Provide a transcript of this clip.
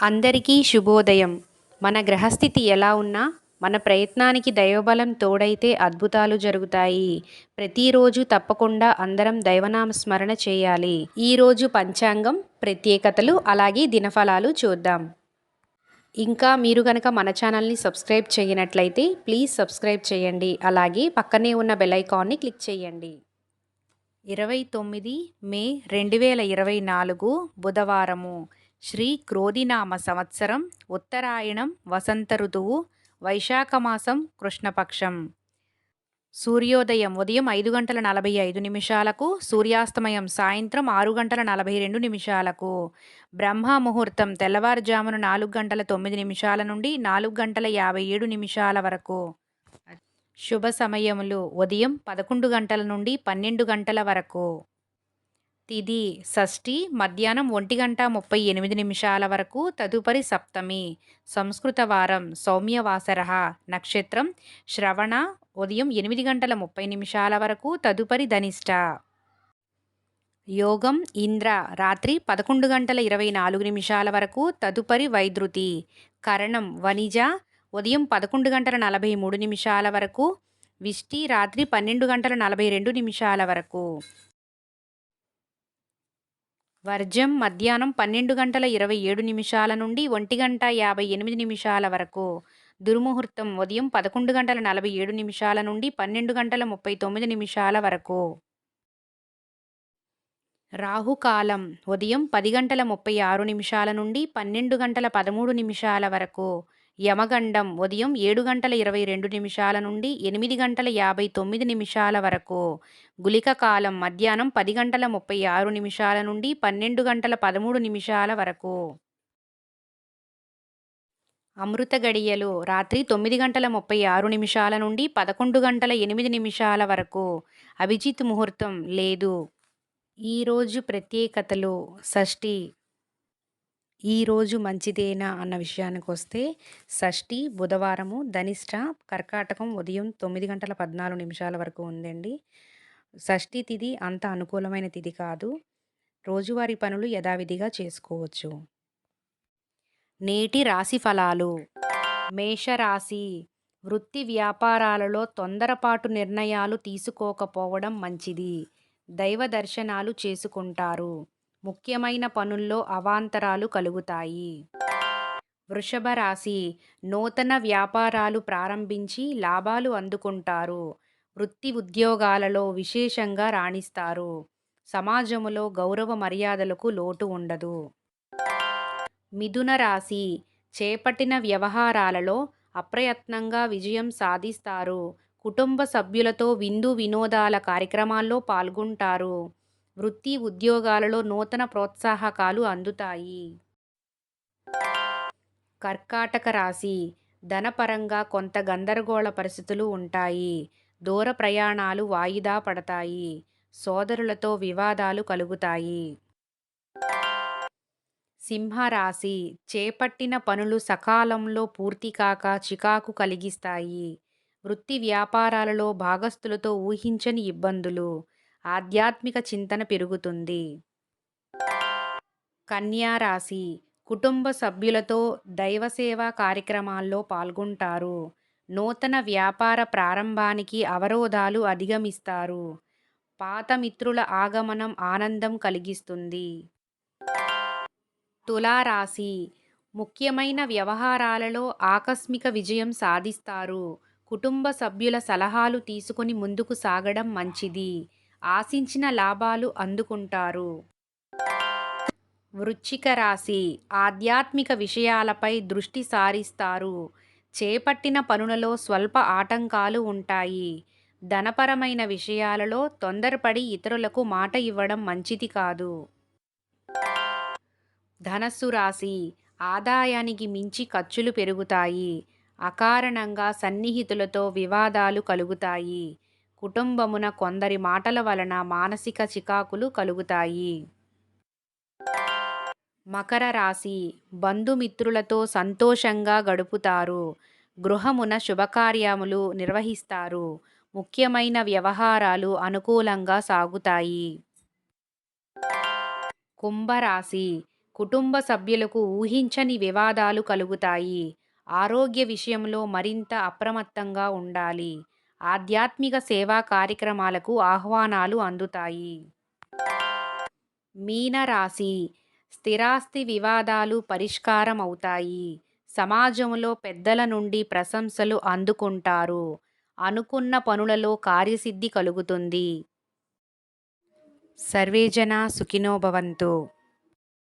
అందరికీ శుభోదయం. మన గ్రహస్థితి ఎలా ఉన్నా, మన ప్రయత్నానికి దైవబలం తోడైతే అద్భుతాలు జరుగుతాయి. ప్రతిరోజు తప్పకుండా అందరం దైవనామ స్మరణ చేయాలి. ఈరోజు పంచాంగం, ప్రత్యేకతలు, అలాగే దినఫలాలు చూద్దాం. ఇంకా మీరు గనక మన ఛానల్ని సబ్స్క్రైబ్ చేయనట్లయితే ప్లీజ్ సబ్స్క్రైబ్ చేయండి. అలాగే పక్కనే ఉన్న బెల్ ఐకాన్ని క్లిక్ చేయండి. 29 మే 2024 బుధవారము. శ్రీ క్రోధినామ సంవత్సరం, ఉత్తరాయణం, వసంత ఋతువు, వైశాఖ మాసం, కృష్ణపక్షం. సూర్యోదయం ఉదయం 5:45 సూర్యాస్తమయం సాయంత్రం 6:42. బ్రహ్మ ముహూర్తం తెల్లవారుజామున 4:09 నుండి 4:57 వరకు. శుభ సమయములు ఉదయం 11 గంటల నుండి 12 గంటల వరకు. తిథి షష్ఠి మధ్యాహ్నం 1:38 వరకు, తదుపరి సప్తమి. సంస్కృత వారం సౌమ్యవాసరః. నక్షత్రం శ్రవణ ఉదయం 8:30 వరకు, తదుపరి ధనిష్ట. యోగం ఇంద్ర రాత్రి 11:24 వరకు, తదుపరి వైద్యుతి. కరణం వనిజ ఉదయం 11:43 వరకు, విష్టి రాత్రి 12:42 వరకు. వర్జం మధ్యాహ్నం 12:27 నుండి 1:58 వరకు. దుర్ముహూర్తం ఉదయం 11:47 నుండి 12:39 వరకు. రాహుకాలం ఉదయం 10:36 నుండి 12:13 వరకు. యమగండం ఉదయం 7:22 నుండి 8:59 వరకు. గుళిక కాలం మధ్యాహ్నం 10:36 నుండి 12:13 వరకు. అమృత గడియలు రాత్రి 9:36 నుండి 11:08 వరకు. అభిజిత్ ముహూర్తం లేదు. ఈరోజు ప్రత్యేకతలు. షష్ఠి ఈరోజు మంచిదేనా అన్న విషయానికి వస్తే, షష్ఠి బుధవారము, ధనిష్ట కర్కాటకం ఉదయం 9:14 వరకు ఉందండి. షష్ఠి తిథి అంత అనుకూలమైన తిథి కాదు. రోజువారీ పనులు యథావిధిగా చేసుకోవచ్చు. నేటి రాశి ఫలాలు. మేషరాశి. వృత్తి వ్యాపారాలలో తొందరపాటు నిర్ణయాలు తీసుకోకపోవడం మంచిది. దైవ దర్శనాలు చేసుకుంటారు. ముఖ్యమైన పనుల్లో అవాంతరాలు కలుగుతాయి. వృషభ రాశి. నూతన వ్యాపారాలు ప్రారంభించి లాభాలు అందుకుంటారు. వృత్తి ఉద్యోగాలలో విశేషంగా రాణిస్తారు. సమాజములో గౌరవ మర్యాదలకు లోటు ఉండదు. మిథున రాశి. చేపట్టిన వ్యవహారాలలో అప్రయత్నంగా విజయం సాధిస్తారు. కుటుంబ సభ్యులతో విందు వినోదాల కార్యక్రమాల్లో పాల్గొంటారు. వృత్తి ఉద్యోగాలలో నూతన ప్రోత్సాహకాలు అందుతాయి. కర్కాటక రాశి. ధనపరంగా కొంత గందరగోళ పరిస్థితులు ఉంటాయి. దూర ప్రయాణాలు వాయిదా పడతాయి. సోదరులతో వివాదాలు కలుగుతాయి. సింహరాశి. చేపట్టిన పనులు సకాలంలో పూర్తికాక చికాకు కలిగిస్తాయి. వృత్తి వ్యాపారాలలో భాగస్థులతో ఊహించని ఇబ్బందులు. ఆధ్యాత్మిక చింతన పెరుగుతుంది. కన్యా రాశి. కుటుంబ సభ్యులతో దైవసేవా కార్యక్రమాల్లో పాల్గొంటారు. నూతన వ్యాపార ప్రారంభానికి అవరోధాలు అధిగమిస్తారు. పాత మిత్రుల ఆగమనం ఆనందం కలిగిస్తుంది. తులారాశి. ముఖ్యమైన వ్యవహారాలలో ఆకస్మిక విజయం సాధిస్తారు. కుటుంబ సభ్యుల సలహాలు తీసుకుని ముందుకు సాగడం మంచిది. ఆశించిన లాభాలు అందుకుంటారు. వృశ్చిక రాశి. ఆధ్యాత్మిక విషయాలపై దృష్టి సారిస్తారు. చేపట్టిన పనులలో స్వల్ప ఆటంకాలు ఉంటాయి. ధనపరమైన విషయాలలో తొందరపడి ఇతరులకు మాట ఇవ్వడం మంచిది కాదు. ధనస్సు రాశి. ఆదాయానికి మించి ఖర్చులు పెరుగుతాయి. అకారణంగా సన్నిహితులతో వివాదాలు కలుగుతాయి. కుటుంబమున కొందరి మాటల వలన మానసిక చికాకులు కలుగుతాయి. మకర రాశి. బంధుమిత్రులతో సంతోషంగా గడుపుతారు. గృహమున శుభకార్యములు నిర్వహిస్తారు. ముఖ్యమైన వ్యవహారాలు అనుకూలంగా సాగుతాయి. కుంభరాశి. కుటుంబ సభ్యులకు ఊహించని వివాదాలు కలుగుతాయి. ఆరోగ్య విషయంలో మరింత అప్రమత్తంగా ఉండాలి. ఆధ్యాత్మిక సేవా కార్యక్రమాలకు ఆహ్వానాలు అందుతాయి. మీనరాశి స్థిరాస్తి వివాదాలు పరిష్కారమవుతాయి. సమాజంలో పెద్దల నుండి ప్రశంసలు అందుకుంటారు. అనుకున్న పనులలో కార్యసిద్ధి కలుగుతుంది. సర్వే జనా సుఖినో భవంతు.